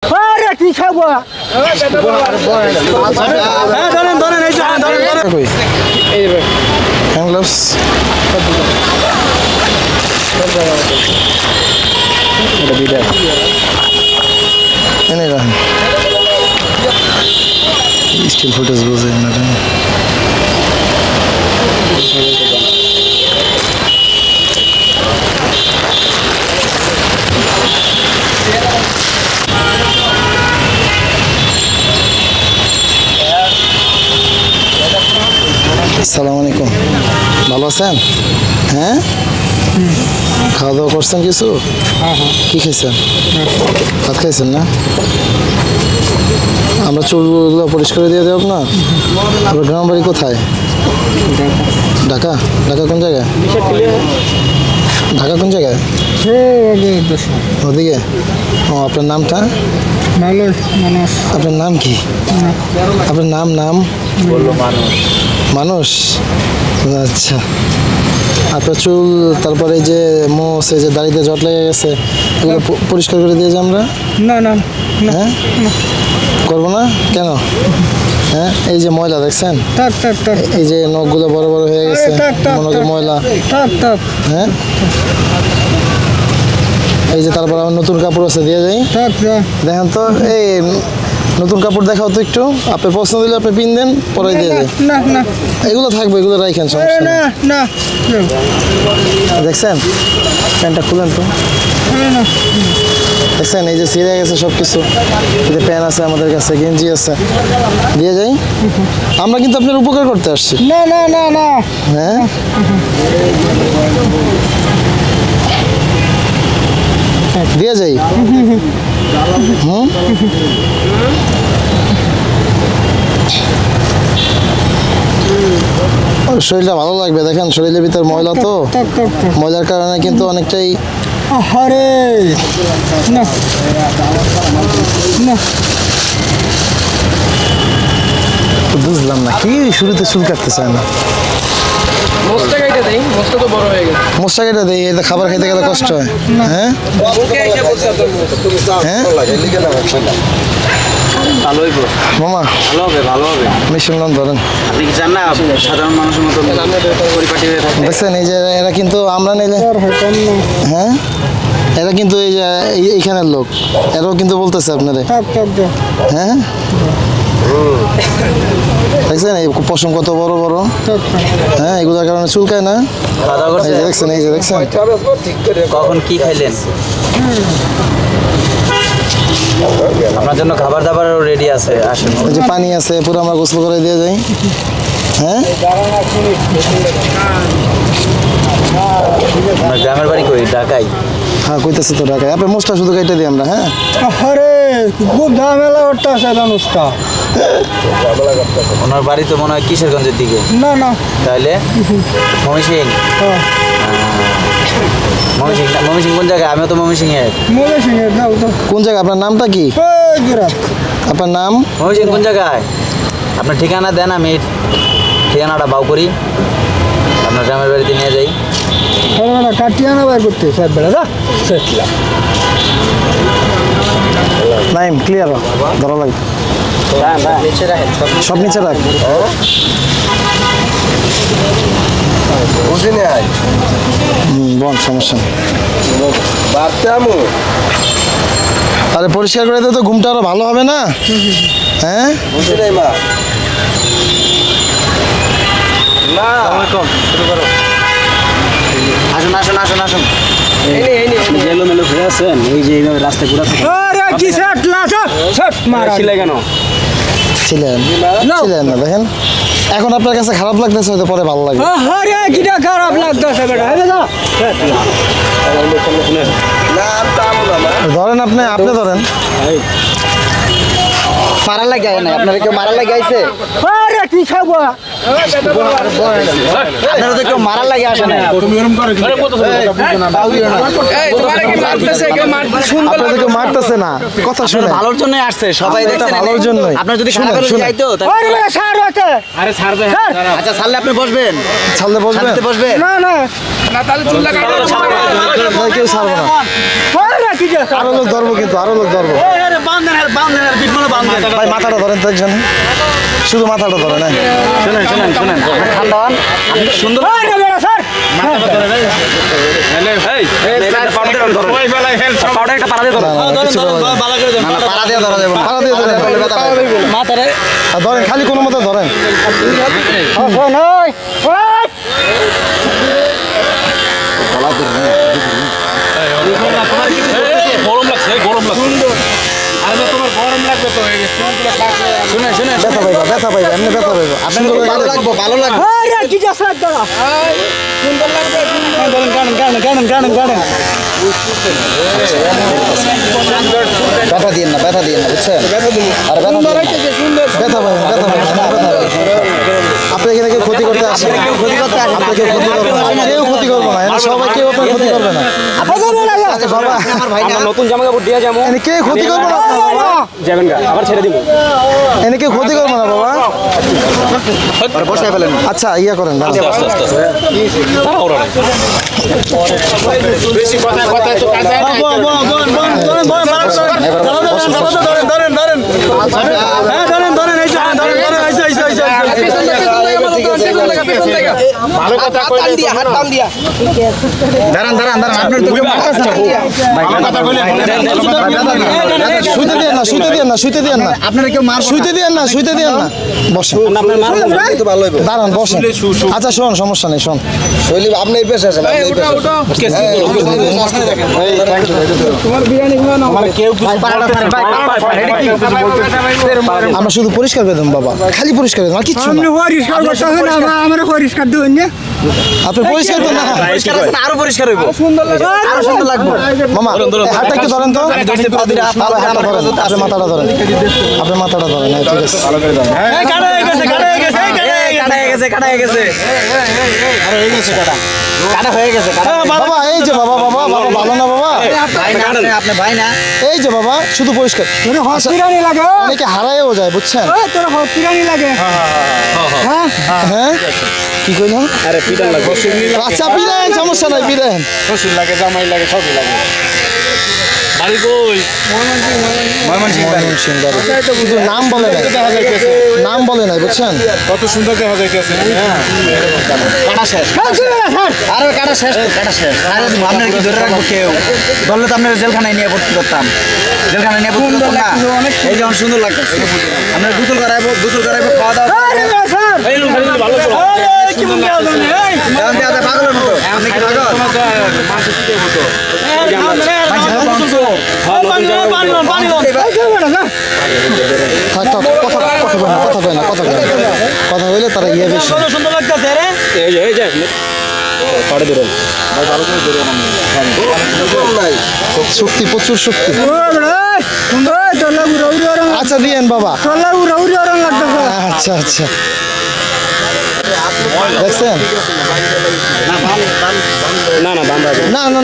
আরে কি খাবো স্টিল ফুটেজ বোঝে না আসসালামু আলাইকুম ভালো আছেন হ্যাঁ খাওয়া দাওয়া করছেন কিছু কি খেয়েছেন ভাত খাইছেন না আমরা চুলগুলো পরিষ্কার দিয়ে দেব না আপনার গ্রাম বাড়ি কোথায় ঢাকা ঢাকা কোন জায়গায় ঢাকা কোন জায়গায় ওদিকে ও আপনার নামটা আপনার নাম কি আপনার নাম মানুষ আচ্ছা আপনার চুল তারপরে যে মোষ এই যে দাড়িতে জট লেগে গেছে এগুলো পরিষ্কার করে দিয়েছি আমরা না হ্যাঁ করবো না কেন হ্যাঁ এই যে ময়লা দেখছেন এই যে নখগুলো বড় বড় হয়ে গেছে মনে হয় ময়লা হ্যাঁ এই যে তারপর আমার নতুন কাপড় আছে দিয়ে যাই দেখেন তো এই নতুন কাপড় দেখাও তো একটু আপনি পছন্দ দিলে আপনি পিন দেন পরে দিয়ে দেন না এগুলো থাকবে এগুলো রাখেন সমস্যা না দেখছেন প্যান্টটা খুলেন তো দেখছেন এই যে ছিঁড়ে গেছে সব কিছু এই যে প্যান্ট আছে আমাদের কাছে গেঞ্জি আছে দিয়ে যাই আমরা কিন্তু আপনার উপকার করতে আসছি না হ্যাঁ দিয়ে যাই শরীরটা ভালো লাগবে দেখেন শরীরের ভিতর ময়লা তো ময়লার কারণে কিন্তু অনেকটাই বুঝলাম না কি শুরুতে চুল কাটতে চায় না মোস্তা কেটে দেয় এটা খাবার খেতে গেলে কষ্ট হয় হ্যাঁ মামা ভালো হবে মিশন ধরেন আপনি কি চান না সাধারণ মানুষের মতো পরিপাটি হয়ে থাকে দেখছেন এই যে এরা কিন্তু আমরা নিলে হ্যাঁ এরা কিন্তু এই যে এইখানের লোক এরাও কিন্তু বলতেছে আপনারে হ্যাঁ দেখছেন এই পশম কত বড় বড় হ্যাঁ এগুলোর কারণে চুলকায় না দেখছেন এই যে দেখছেন কখন কি খাইলেন আপনার জন্য খাবার দাবারও রেডি আছে আসেন এই যে পানি আছে পুরো আমরা গোসল করে দিয়ে যাই হ্যাঁ আপনার গ্রামের বাড়ি কই ঢাকায় হ্যাঁ কইতেছে তো ঢাকায় আপনার মোস্টটা শুধু কেটে দিই আমরা হ্যাঁ আরে খুব ঝামেলা করতেছে মানুষটা ওনার বাড়ি তো মনে হয় কিশোরগঞ্জের দিকে না তাহলে ময়মনসিং ময়মনসিং কোন জায়গায় আমিও তো ময়মনসিং কোন জায়গা আপনার নামটা কি আপনার নাম ময়মনসিং কোন জায়গায় আপনার ঠিকানা দেন আমি ঠিকানাটা বাউ করি আপনার গ্রামের বাড়িতে নিয়ে যাই কাটিয়ানা বার করতে স্যার বেড়া নাইম ক্লিয়ার ধরা লাগবে সব নিচে রাখ বল সমস্যা আরে পরিষ্কার করে দিলে তো ঘুমটা আরো ভালো হবে না হ্যাঁ আসুন মেলো ফিরে আছেন এই যে রাস্তায় পুরো কেন ছিলেন না দেখেন এখন আপনার কাছে খারাপ লাগতেছে হয়তো পরে ভালো লাগবে খারাপ লাগতেছে ধরেন আপনি ধরেন মারা লাগে না আপনারা কেউ মারা লাগে আইছে আরে কি খাবো আপনারা তো কেউ মারা লাগে আসে না আপনাদেরকে মারতেছে না কথা শুনে ভালোর জন্য আসছে সবাই দেখছেন ভালোর জন্যই আপনারা যদি খারাপ করে যাইতো আরে ছাড়বে আচ্ছা ছাড়লে আপনি বসবেন ছাড়লে বসবেন বসবেন না তাহলে চুল লাগা কেউ ছাড়বে না আরো লোক ধরবো কিন্তু আরো লোক ধরবো ভাই মাথাটা ধরেন তো একজন শুধু মাথাটা ধরেন হ্যাঁ শুনেন ঠান্ডা হন সুন্দর ধরেন খালি কোনো মতো ধরেন ব্যথা পাইবা এমনি ব্যথা পাইবা আপনি ভালো লাগবে ব্যথা দিন না বুঝছেন ব্যথা পাইবেন আপনি এখানে কেউ ক্ষতি করতে আসেন আপনাকে কেউ ক্ষতি করবো না সবাই কেউ আপনার ক্ষতি করবে না নতুন জামা কাপড় দিয়ে যাবো কে ক্ষতি করবো না যাবেন গা আবার ছেড়ে দিব এনে কেউ ক্ষতি করবো না বাবা বসায় ফেলেন আচ্ছা ইয়া করেন বেশি কথা তো কাজে ভালো কথা কইলে দিয়া হাত টান দিয়া দাঁড়ান আপনার দুটো শুইতে দেন না আপনারা কেউ মার শুইতে দেন না বসেন তো ভালো হইব দাঁড়ান বসেন আচ্ছা শোন সমস্যা নেই শোন শৈলী আপনি এই পেশে আছেন আমরা শুধু পরিষ্কার করে দেন বাবা খালি পরিষ্কার করে দেন আর কিচ্ছু না আপনি পরিষ্কার তো না আরো পরিষ্কার হইব আরো সুন্দর লাগবে মামা হাতটা একটু ধরেন তো আপনি মাথাটা ধরেন হ্যাঁ, ঠিক আছে কাটা হয়ে গেছে বাবা এই যে বাবা ভালো না বাবা আপনি ভাই না এই যে বাবা শুধু পরিষ্কার অনেকে হারায়ও যায় বুঝছেন হ্যাঁ কি কইলেন আরে পিটান লাগবে আচ্ছা পিলেন সমস্যা নাই পিলেন শ্বশুর লাগে জামাই লাগে সবই লাগে বাড়ি কই কিন্তু নাম বলে নাই বুঝছেন কত সুন্দর দেখা যাইতেছে কাটা শেষ আরে কাটা শেষ আরে আপনার কি ধরে রাখবো কেউ ধরলে তো আপনার জেলখানায় নিয়ে ভর্তি করতাম না এই যেমন সুন্দর লাগতেছে আপনার গোসল করাইবো খাওয়া দাওয়া ভালো পাগলের মতো আপনি কি কথা বলে তারা ইয়ে বেশি সুন্দর লাগতেছে রে এই যে পাড়ে ধরুন শক্তি প্রচুর শক্তি আচ্ছা দিয়েন বাবা আচ্ছা দেখছেন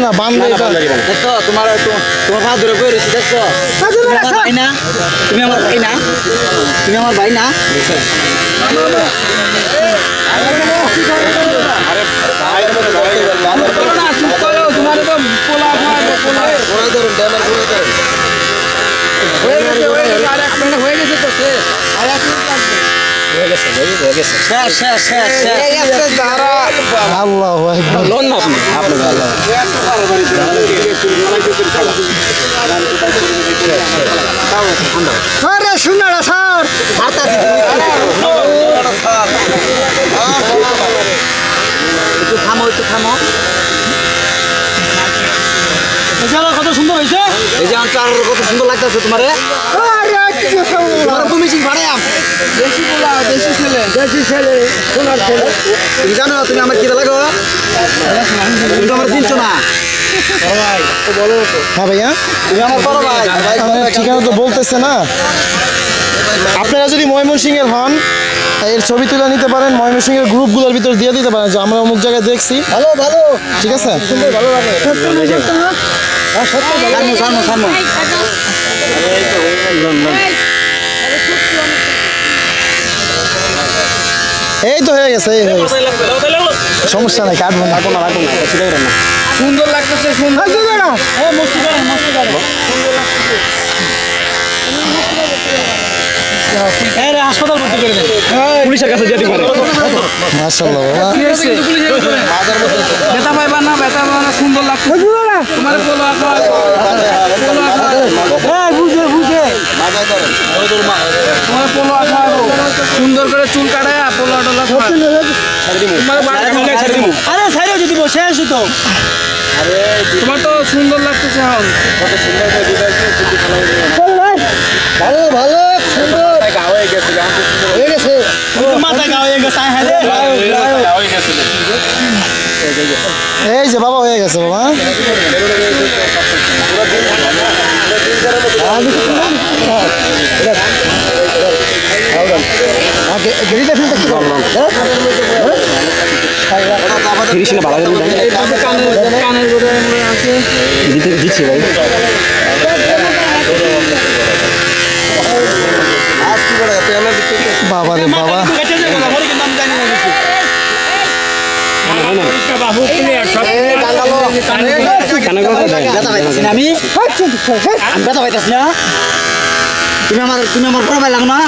না বান্ধব দেখছো তোমার হাত ধরে কই রইছি দেখছো তুমি আমার ভাই না আল্লাহু আকবার লোন না আপনি আরে শুনা স্যার একটু থামো কত সুন্দর হয়েছে এই যে আমার চার কত সুন্দর লাগতেছে তোমারে তুমি সিং ভাড়া দেশি ছেলে সোনার ছেলে তুমি জানো তুমি আমার কি লাগো তুমি তো আমার চিনছো না হ্যাঁ ভাইয়া তুমি আমার বড় ভাই আপনার ঠিকানা তো বলতেছে না আপনারা যদি ময়মনসিংহের হন এর ছবি তুলে নিতে পারেন ময়মনসিংহের গ্রুপগুলোর ভিতর দিয়ে দিতে পারেন যে আমরা অমুক জায়গায় দেখছি ভালো ঠিক আছে ভালো লাগে সামনে এই তো হয়ে গেছে সমস্যা নাই কাটবো না সুন্দর লাগতেছে সুন্দর হাসপাতাল ভর্তি করে দেন পুলিশের কাছে যেতে পারে মাশাআল্লাহ বাবা ব্যথা পাইবা না ব্যথা পাইবা না সুন্দর লাগছে তোমার বলো তোমার পোলো আসা সুন্দর করে চুল কাটায় পোলো টোলা আরে ছাড়ে যদি বসে আসি তো তোমার তো সুন্দর লাগতেছে ভালো ভালো সুন্দর হয়ে গেছে মাথায় গা হয়ে গেছে এই যে বাবা হয়ে গেছে বাবা দিচ্ছি ভাই বাবা রে বাবা আমি ব্যথা পাইতেছি না তুমি আমার পড়া পাইলাম না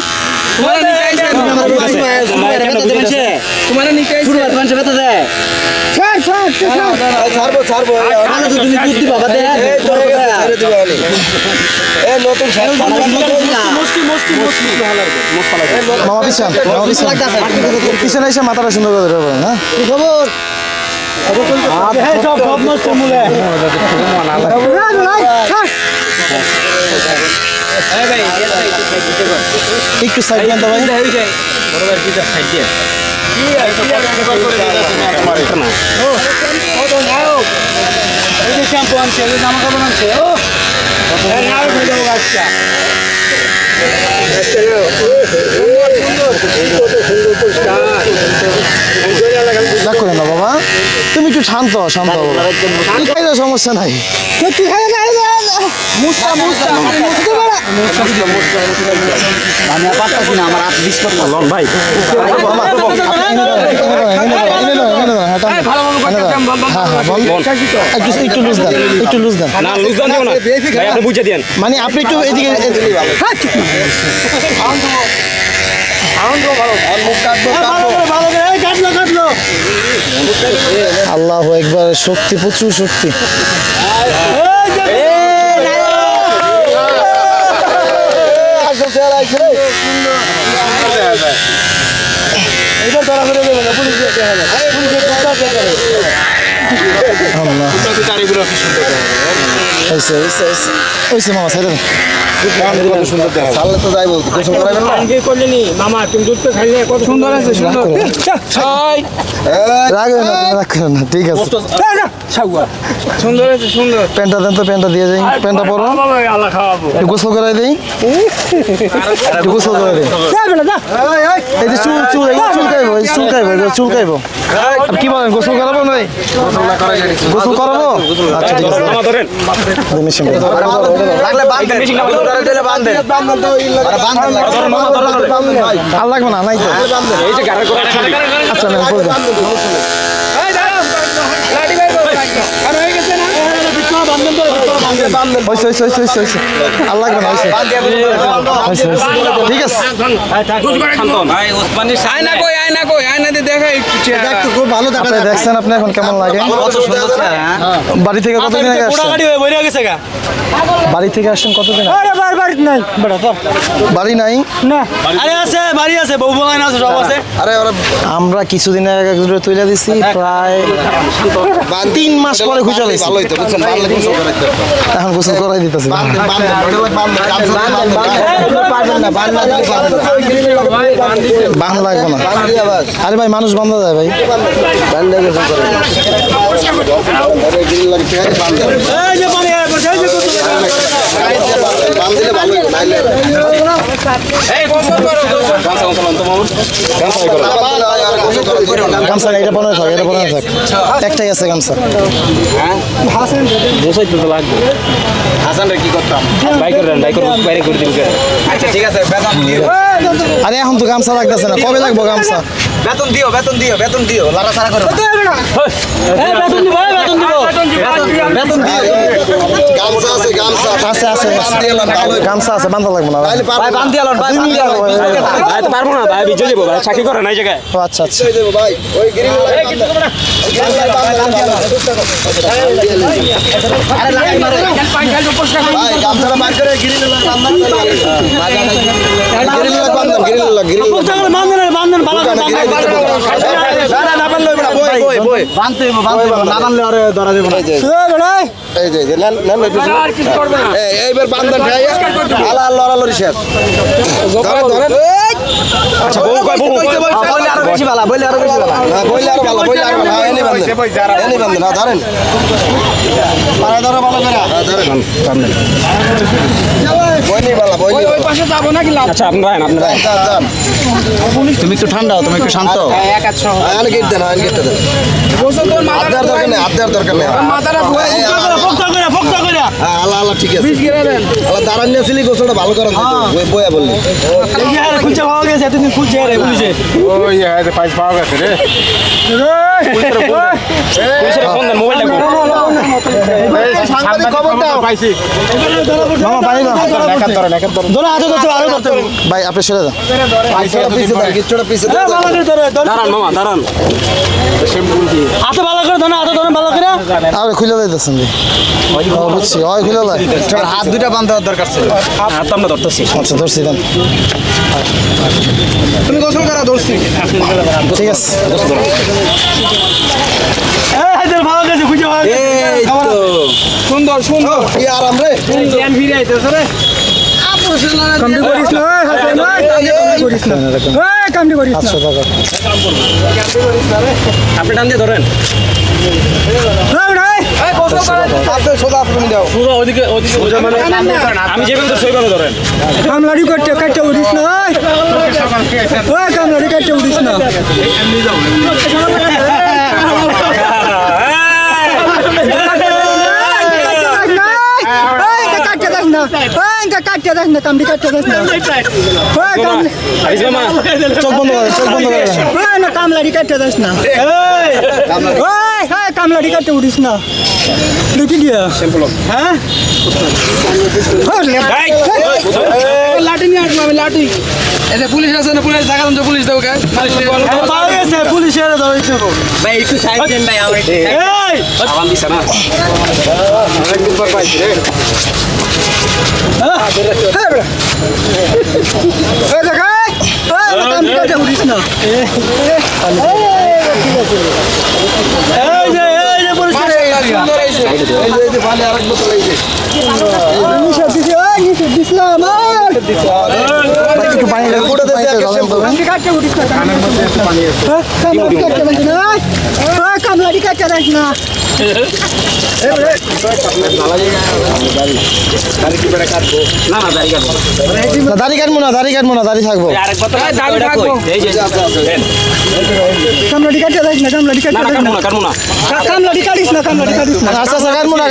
মামা পিছনে এসে মাথাটা সুন্দর করে ধরে বলেন হ্যাঁ কি খবর একটু সাইড দেন তো ভাই শ্যাম্পু আনছে জামা কাপড় আনছে রাগ করে না বাবা তুমি একটু শান্ত বাবা সমস্যা নাই আমি পারতাছি না আমার হাত বিশ করতে ভাই একটু লুজ দেন বুঝে দেন মানে আপনি একটু এদিকে আল্লাহ একবার শক্তি প্রচুর শক্তি মামা ছেড়ে মামা তুমি দুধ তো খাইলে কত সুন্দর আছে সুন্দর ঠিক আছে সুন্দর আছে সুন্দর প্যান্টটা দেন তো প্যান্টটা দিয়ে যাই প্যান্টটা পরো একটু গোসল করাই দিই একটু গোসল করাই দিই এই যে চুলকাইবো আর কি বলেন গোসল করাবো নয় গোসল করাবো আচ্ছা ঠিক আছে আর লাগবে না নাই তো আচ্ছা না আর লাগবে না ঠিক আছে খুব ভালো দেখছেন আপনি এখন কেমন লাগে বাড়ি থেকে কতদিন আগে আসছেন বাড়ি থেকে আসছেন কতদিন বাড়ি নাই না আরে আছে বাড়ি আছে বউ বলাইন আছে সব আছে আরে আমরা কিছুদিন আগে তুলে দিছি প্রায় 3 মাস পরে খুঁজে পাইছি এখন গোসল করাই দিতেছি বান লাগবে না আরে ভাই মানুষ বান্ধা যায় ভাই গামছা এটা পনেরো থাক একটাই আছে গামছা কি করতাম বাইরে করে দিব আচ্ছা ঠিক আছে আরে এখন তো গামছা লাগতেছে না কবে লাগবো গামছা বেতন দিও বেতন দিও বেতন দিও লারা সারা করো বেতন দিব বেতন দিও গামছা আছে গামছা আছে বান্ধা লাগবে না ভাই বান্ধি আলন ভাই বান্ধি আলন ভাই তো পারবো না ভাই বিজয় দিব ভাই চাকরি করে না এই জায়গায় ও আচ্ছা আচ্ছা ভাই ওই গ্রিল আরে লাগাই মারো ভাই গামছাটা মার করে গ্রিল বান্ধন গ্রিল বান্ধন বান্ধন ভালো করে না না বান্ধলে বড় বই বান্ধতে না বান্ধলে আরে ধরা দেব না এই যে নেন আর কিছু করবে না এইবার বান্ধন ভাই আলা লড়ালড়ি শেষ ধরেন আচ্ছা বউ কই বউ বলে আরো বেশি ভালো বলে আরো বেশি ভালো বলে আরো ভালো এনি বান্ধন না ধরেন পাড়া ধরো ভালো করে ধরেন সামনে বইনি ভালো বইনি ওই পাশে যাব নাকি লাভ আচ্ছা আপনি রাখেন তুমি একটু ঠান্ডা তুমি একটু শান্ত এক আধ সহ আয়ন গেট দেন গোসল তোর মাথার দরকার নেই মাথাটা ফোকটা করে আল্লাহ ঠিক আছে বিষ গিরে দেন আল্লাহ দাঁড়ান নিয়েছিলি গোসলটা ভালো করেন বইয়া বললি এই যে খুঁজে পাওয়া গেছে তুমি খুঁজে রে পুলিশে ওই হ্যাঁ পাইস পাওয়া গেছে রে পুলিশের ফোন দেন মোবাইল লাগবে সাংবাদিক খবর দাও পাইছি মামা পানি দাও ধরো হাতে ধরতে আরো ধরতে ভাই আপনি সরে যান কিছুটা পিছে দাঁড়ান মামা দাঁড়ান হাতে ভালো করে ধরো হাতে ধরো ভালো করে আরে খুলে দিতেছেন বুঝছি ওই খুলে লাই হাত দুইটা বাঁধ দেওয়ার দরকার ছিল হাত আমরা ধরতেছি আচ্ছা ধরছি দেন তুমি গোসল করা ধরছি ঠিক আছে সুন্দর সুন্দর কি আরাম রে জ্ঞান ফিরে আইতেছে রে কামড়ি করিস না করিস না কামড়ি করিস না আচ্ছা দাদা আপনি টান দিয়ে ধরেন সোজা তুমি দাও পুরো ওদিকে মানে আমি যেভাবে তো সেইভাবে ধরেন কামলাড়ি কাটতে উঠিস না কামলাড়ি কাটতে উঠিস না কাটতে যাস না কামড়ি কাটতে যাস না আরিস মামা চোখ বন্ধ করে না কামলাড়ি কাটতে যাস না কামলাড়ি কাটতে উঠিস না দেখি দিয়া হ্যাঁ লাঠি নিয়ে আসবো আমি লাঠি এই যে পুলিশ আছে না পুলিশ জায়গা তো পুলিশ দেবো পাওয়া গেছে পুলিশের ধরেছে ভাই একটু সাইড দেন ভাই আমার আওয়াজ দিছে না অনেকদিন পর পাইছি রে উঠিস না কামলাড়ি কাটতে যাস না দাড়ি কাটবো না দাড়ি থাকবো কামলাড়ি কাটতে যাস না কামলাড়ি কাটতে কাটবো না কামলাড়ি কাটিস না কামলাড়ি কাটিস না আচ্ছা আচ্ছা কাটবো না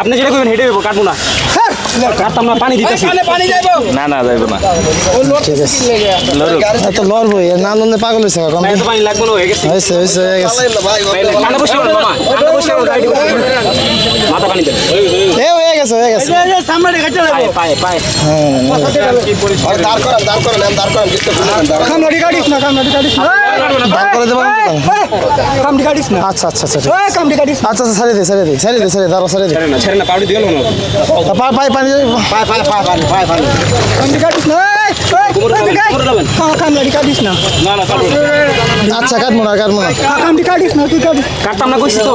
আপনি যেটা করবেন হেঁটে যাবো কাটবো না কাটতাম না পানি দিতেছি না না যাইবো না ঠিক আছে এত লড়বো না লড়লে পাগল হয়েছে এখন এত পানি লাগবো না হয়ে গেছে হয়েছে কানে বসে মামা কানে বসে মাথা পানি দেন হয়ে গেছে সামনে কাটতে যাবো পায়ে পায়ে দাঁড় করেন কামলাড়ি কাটিস না কামলাড়ি কাটিস না দাঁড় করে দেবো কামড়ি কাটিস না আচ্ছা আচ্ছা আচ্ছা কামড়ি কাটিস না আচ্ছা ছেড়ে দে দাঁড়া ছেড়ে দে ছেড়ে না পাউডি দিও না পায়ে পানি কামড়ি কাটিস না কামলাড়ি কাটিস না না না কাটবো না আচ্ছা কাটবো না কামড়ি কাটিস না তুই কাটিস কাটতাম না কইছি তো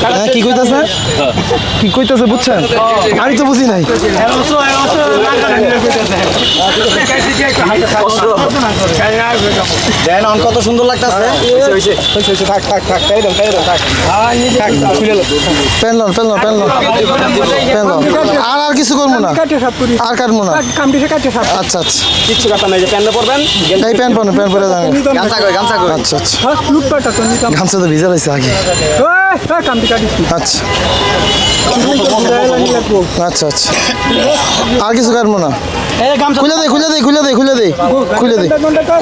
হ্যাঁ কি কইতেছে বুঝছেন আমি তো বুঝি নাই দেন কত সুন্দর লাগতেছে পেন আর কিছু করবো না কাটে সব করিস আর কাটবো না কামড়ি কাটে সব আচ্ছা কিচ্ছু কাটতাম না এই যে প্যান্টে পরবেন এই প্যান পরে যাবেন গামছা কই আচ্ছা লুটপাটা তো নিতাম গামছা তো ভিজা লাগছে আগে কামড়ি কাটিস না আচ্ছা আর কিছু কাটবো না খুলে দে খুলে দে খুলে দে খুলে দে খুলে দে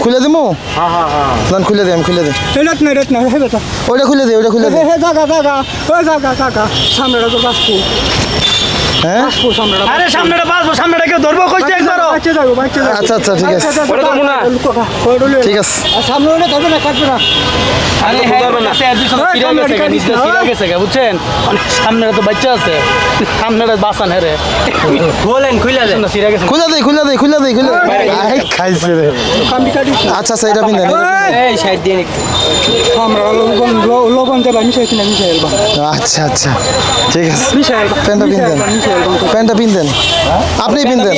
খুলে দিমু হ্যাঁ খুলে দে আমি খুলে দে ওটা খুলে দে ওটা খুলে দে হ্যাঁ আরে সামনেটা বাসবো সামনেটা কেউ ধরবো কইছে একবার আচ্ছা আচ্ছা ঠিক আছে ওটা তো মুনা ঠিক আছে সামনে ওটা ধরবে না কাটবে না আরে ধরবে না সিরা গেছে বুঝছেন সামনেটা তো বাচ্চা আছে সামনেটা বাসান হেরে বলেন খুলে দেন সিরা গেছে খুলে দে খুলে দে খুলে দে খুলে দে আই খাইছে রে আচ্ছা আচ্ছা এটা পিন দেন এই সাইড দিয়ে আমরা লবণ দেবা মিশাইছি না মিশাইল বা আচ্ছা আচ্ছা ঠিক আছে মিশাইল প্যান্টটা পিন দেন প্যান্টটা পিন দেন আপনি পিন দেন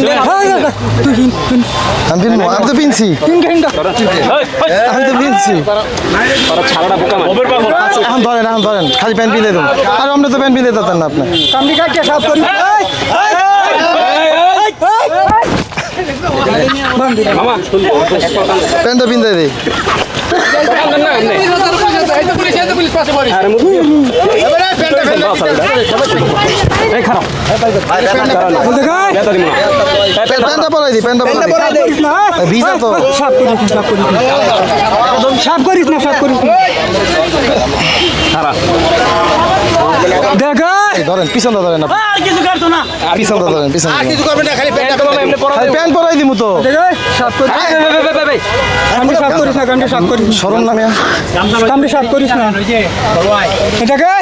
আমি পিনবো আমি তো পিনছি আমি তো পিনছি ছাড়াটা বোকা আচ্ছা এখন ধরেন এখন ধরেন খালি প্যান্ট পিনে দেন আর আমরা তো প্যান্ট পিনে দিতেন না আপনি কামড়ি কাটকে সাফ করি মামা প্যান্টটা পিন দেয় প্যান্টটা পরাই দি প্যান্টটা পরাই দি ভিজা তো সাফ করিস না দেখা ধরেন পিছনটা ধরেন আপনি আর কিছু করতো না পিছনটা ধরেন পিছনটা কিছু করবেন না খালি প্যান্টটা খালি প্যান্ট পরাই দিমু তো দেখা সাফ করিস কামড়ি সাফ করিস না কামড়ি সাফ করিস শরম না মিয়া কামড়ি সাফ করিস না দেখা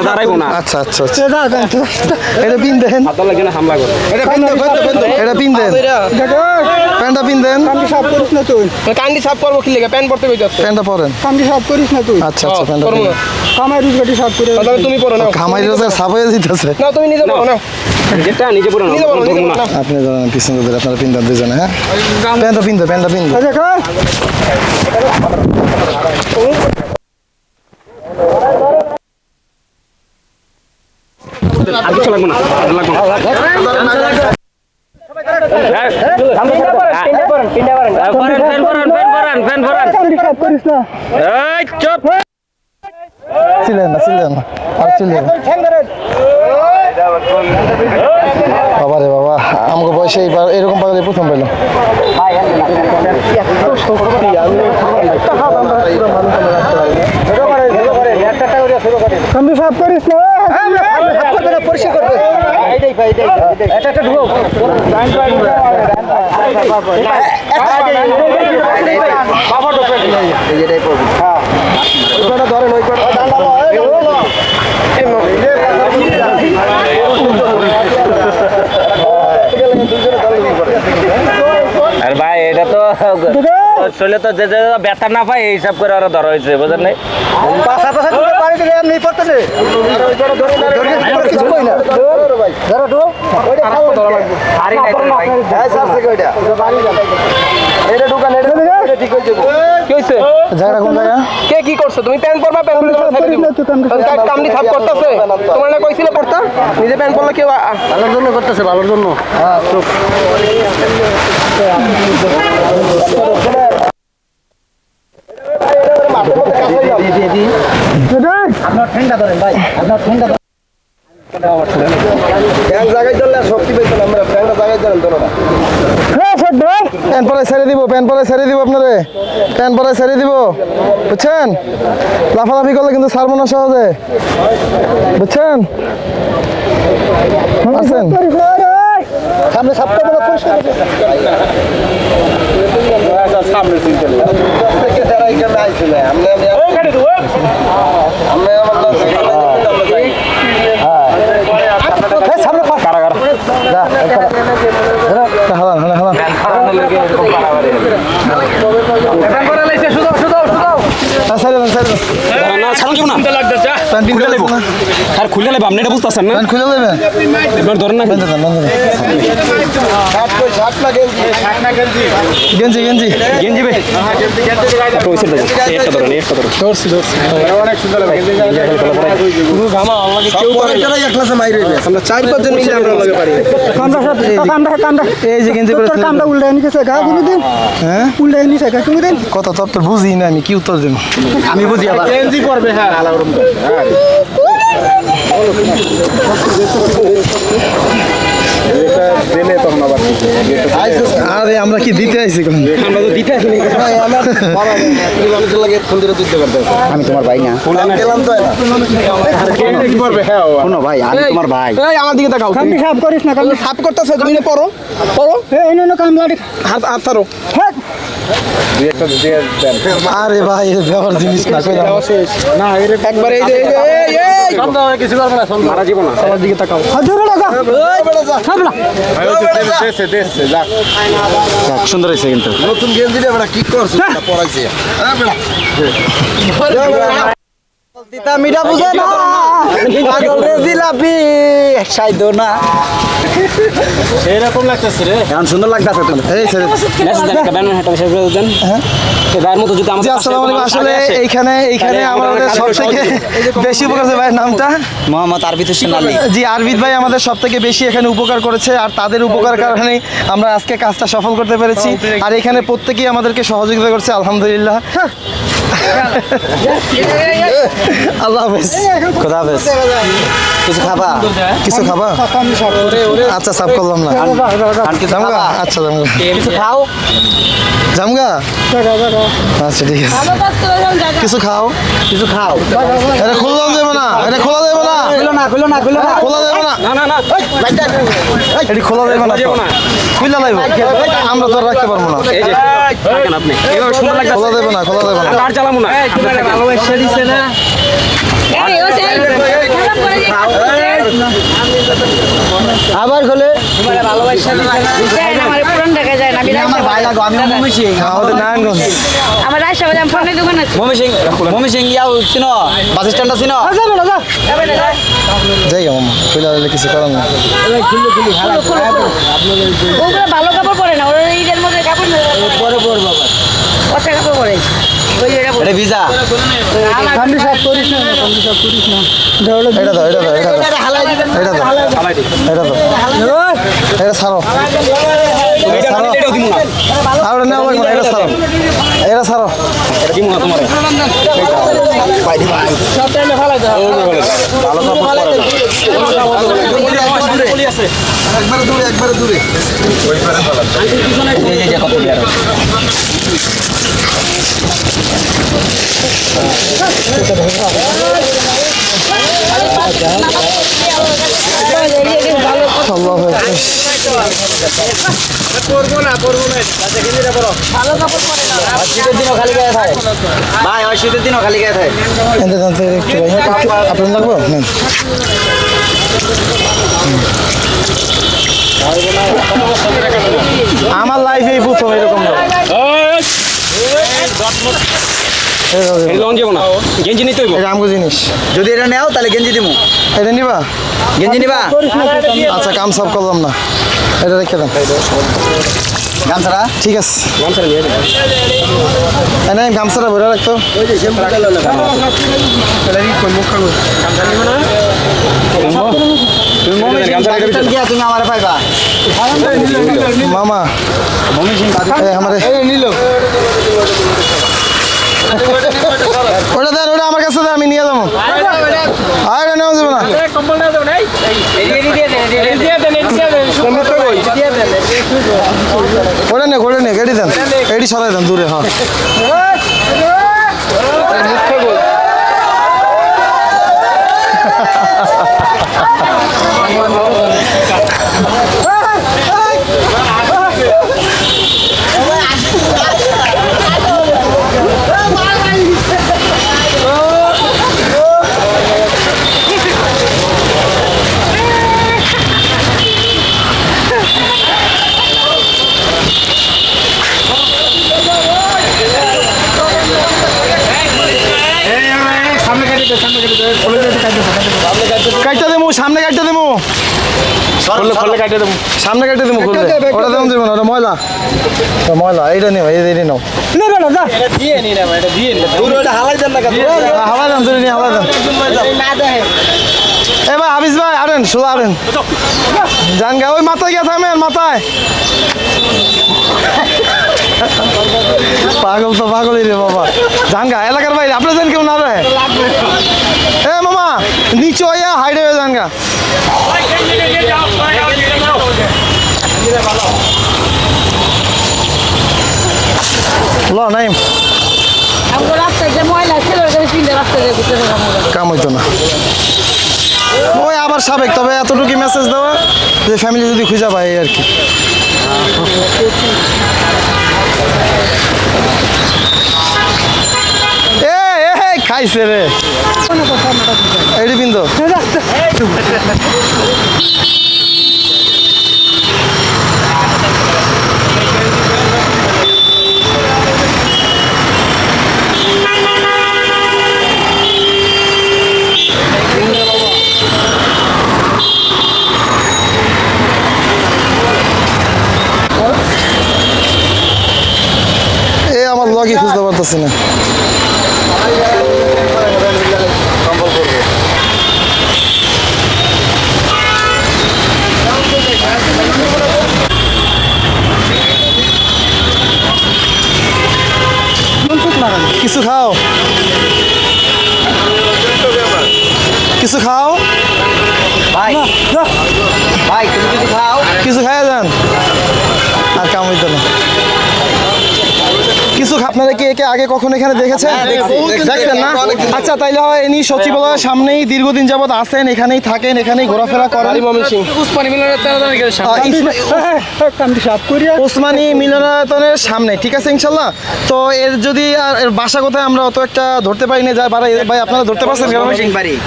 দাঁড়াইবো না আচ্ছা আচ্ছা আচ্ছা এটা পিন দেন হাত লাগে না হামলা করে এটা পিন দেন প্যান্টটা পিন দেন কামড়ি সাফ করিস না তুই কান্দি সাফ করবো কি লেগে প্যান্ট পরতে কইতে প্যান্টটা পরেন কামড়ি সাফ করিস না তুই আচ্ছা আচ্ছা প্যান্টটা পিন দেন কামাই রুজ গাড়ি সাফ করে তাহলে তুমি পরো নাও খামাই রোজার সাফ হয়ে দিতেছে নাও তুমি নিজে পরো নাও যেটা নিজে পুরো না ধরবো না আপনি ধরেন পিছন ধরে আপনারা পিন দেন দুজনে হ্যাঁ প্যান্টটা পিন দেন প্যান্টটা পিন দেন দেখা আর কিছু লাগবে না ছিলেন না আর ছিলেন বাবা রে বাবা আমাকে বয়সে এইবার এরকম পাগলে প্রথম পেলাম কামড়ি সাফ করিস না পরিষ্কার করবে আর ভাই এটা তো শরীরে তো যে ব্যথা না পায় এই হিসাব করে ওরা ধরা হয়েছে বুঝলেন নাই জায়গা কোন জায়গা কে কি করছো তুমি প্যান্ট পরবা প্যান্ট পরে কামনি সাফ করতেছে তোমার না কইছিলে পড়তা নিজে প্যান্ট পরলে কেউ ভালোর জন্য করতেছে ভালোর জন্য আপনার ঠান্ডা ধরেন ভাই আপনার ঠান্ডা জায়গায় চললে শক্তি পেতো না আমরা প্যান্টটা জায়গায় চলেন তো না প্যান্ট পরে ছেড়ে দিব আপনারে প্যান্ট পরে ছেড়ে দিব বুঝছেন লাফালাফি করলে কিন্তু ছাড়বো না সহজে বুঝছেন আছেন সামনে সাফ করে আর খুলে নেবে আপনি এটা বুঝতেছেন না খুলে দেবেন এবার ধরেন না গেঞ্জি গেঞ্জি গেঞ্জি ভাই একটা ধরেন অনেক সুন্দর লাগে আমরা 4-5 জন মিলে আমরা লগে পারি এই যে গেঞ্জি পরে কামটা উল্টাই নিছে গা তুমি দিন হ্যাঁ উল্টাই নিছে গা তুমি দিন কথা তো বুঝি না আমি কি উত্তর দেব আমি বুঝি আবার গেঞ্জি পরবে হ্যাঁ আরে আমরা কি দিতে আইছি কোন আমরা তো দিতে আসিনি আমি তোমার ভাই না কি পরবে হ্যাঁ শোনো ভাই আমি তোমার ভাই এই আমার দিকে তাকাও কামটি সাফ করিস না কামটি সাপ করতেছে তুমি পড়ো পড়ো এই নো কামলাড়ি হাত হাত ছাড়ো হ্যাঁ আরে ভাই এর ব্যবহার জিনিস না কইলাম না একবার এই যে কিছু করবে না মারা জীবন না আমার দিকে তাকাও হাজুরে লাগা সামলা সুন্দর হয়েছে কিন্তু নতুন গেঞ্জি রে বড় কি করছ পড়াইছে হ্যাঁ বড় তিতা মিঠা বুঝে না পাগল রে জিলাপি সাইদো না এরকম লাগতেছে রে এখন সুন্দর লাগতেছে তো এই স্যার মেসেজ দেন একটা ব্যানার হাঁটা বিষয় করে দেন এবার মতো যদি জি আমাদের আসসালামু আলাইকুম আসলে এইখানে আমাদের সবথেকে বেশি উপকার করেছে ভাইয়ের নামটা মোহাম্মদ আরবিদ হোসেন আলী জি আরবিদ ভাই আমাদের সবথেকে বেশি এখানে উপকার করেছে আর তাদের উপকার কারণেই আমরা আজকে কাজটা সফল করতে পেরেছি আর এখানে প্রত্যেকেই আমাদেরকে সহযোগিতা করছে আলহামদুলিল্লাহ আল্লাহ হাফেজ খোদা হাফেজ কিছু খাবা আচ্ছা সাফ করলাম না জামগা আচ্ছা জামগা কিছু খাও জামগা আচ্ছা ঠিক আছে কিছু খাও এটা খোলা যাবে না খুলো না খোলা যাবে না এটি খোলা যাবে না খুলে লাইব আমরা তো আর রাখতে পারবো না এই যে থাকেন আপনি এবার সুন্দর লাগতেছে খোলা যাবে না আর চালামু না ভালোবাসা দিছে না আবার খোলে ভালোবাসা আমার পুরান ঢাকা যায় না আমি আমার ভাই লাগো আমি মমি সিং আমাদের নারায়ণগঞ্জ আমার রাজশাহী বাজার ফোনের দোকান আছে মমি সিং ইয়াও চিনো বাস স্ট্যান্ডটা চিনো যাই মামা খুলে দিলে কিছু করার না ওগুলো ভালো কাপড় পরে না ওরা ঈদের মধ্যে কাপড় পরে বাবা পচা কাপড় পরে ওই এটা এটা ভিজা কামটি সাফ করিস না দেওয়ালে এটা দাও এটা ছাড়ো আর ওটা নেওয়া লাগবে না, এটা ছাড়ো এটা দিমু না তোমারে সব টাইমে ফেলাই দাও ভালো কাপড় পরে আছে একবারে দূরে এই যে কত ইয়ার আল্লাহ হাফেজ করবো না ভালো কাপড় পরে না শীতের দিনও খালি গায়ে থাকে ভাই ওই শীতের দিনও খালি গায়ে থাকে এনতে জানতে একটু ভাই আপনার লাগবো নেন আমার লাইফে প্রথম এরকম এই লং যাব না গেঞ্জি নিতে হইব এটা আমগো জিনিস যদি এটা নেও তাহলে গেঞ্জি দিমু এটা নিবা গেঞ্জি নিবা আচ্ছা কাম সব করলাম না এটা রেখে দেন গামছাড়া ঠিক আছে গামছা নিয়ে যাও এনে গামছাটা ভরে রাখতো তুমি মমি সিং পাকিস্তান গিয়া তুমি আমারে পাইবা মামা মমি সিং আমারে নিল ওটা দেন ওটা আমার কাছে দেন আমি নিয়ে যাবো আর নেওয়া যাবে না কম্বল না দাও নাই দিয়ে দেন ওটা নে গাড়ি দেন গাড়ি সরাই দেন দূরে হ্যাঁ কাটটা দেবো, সামনে কাটটা দেবো, খোলে কাটে দেবো। সামনে কাটটা দেবো, খুললে ওটা দেবো দেবো না, ওটা ময়লা, ময়লা, এইটা নিও, এইটা নাও, এটা দিয়ে নি না ভাই, এটা দিয়ে নি। হালাই দেন না হাওয়া দাম ধরে নিয়ে হাওয়া দাম। এ ভাই হাফিজ ভাই আরেন, শুধু আরেন জান গা, ওই মাথায় গিয়ে থামেন, মাথায় পাগল তো পাগলই রে বাবা, জান গা এলাকার বাইরে আপনার জান কেউ না রে। এ মামা নিচে হইয়া হাইডে হয়ে যান গা। ল নাইম আমগো রাস্তায় যে ময়লা ছিল ওই পিন্ডে রাস্তায় যে ঘুরতে থাকা কাম হইতো না, ওই আবার সাবেক, তবে এতটুকু মেসেজ দেওয়া যে ফ্যামিলি যদি খুঁজে পায় এই আর কি। খাইছে রে এইটি বিন্দু আমার লগই খুঁজতে পারতেছি না। কিছু খাও, কিছু খাও ভাই ভাই তুমি কিছু খাও, কিছু খাইয়া যান, আর কাম হইতো না কিছু। আপনারা কি একে আগে কখন এখানে দেখেছেন? দেখছেন না? আচ্ছা তাইলে হয় ইনি সচিবালয়ের সামনেই দীর্ঘদিন যাবত আছেন, এখানেই থাকেন, এখানেই ঘোরাফেরা করেন। উসমানী মিলনায়তনের সামনে, ওসমানী মিলনায়তনের সামনে, ঠিক আছে ইনশাল্লাহ। তো এর যদি এর বাসা কোথায় আমরা অত একটা ধরতে পারি না, যা ভাই আপনারা ধরতে পারছেন?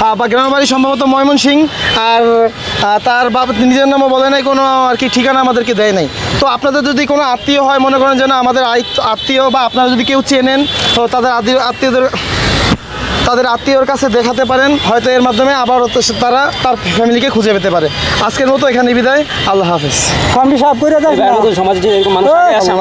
হ্যাঁ, বা গ্রামের বাড়ি সম্ভবত ময়মনসিংহ। আর তার বাবা নিজের নামও বলে নাই, কোনো আর কি ঠিকানা আমাদেরকে দেয় নাই। তো আপনাদের যদি কোনো আত্মীয় হয়, মনে করেন যেন আমাদের আত্মীয় বা আপনারা যদি কেউ চেনেন, তো তাদের আত্মীয়র কাছে দেখাতে পারেন, হয়তো এর মাধ্যমে আবার তারা তার ফ্যামিলিকে খুঁজে পেতে পারে। আজকের মতো এখানে বিদায়, আল্লাহ হাফেজ। সমাজে এরকম মানুষ আছে।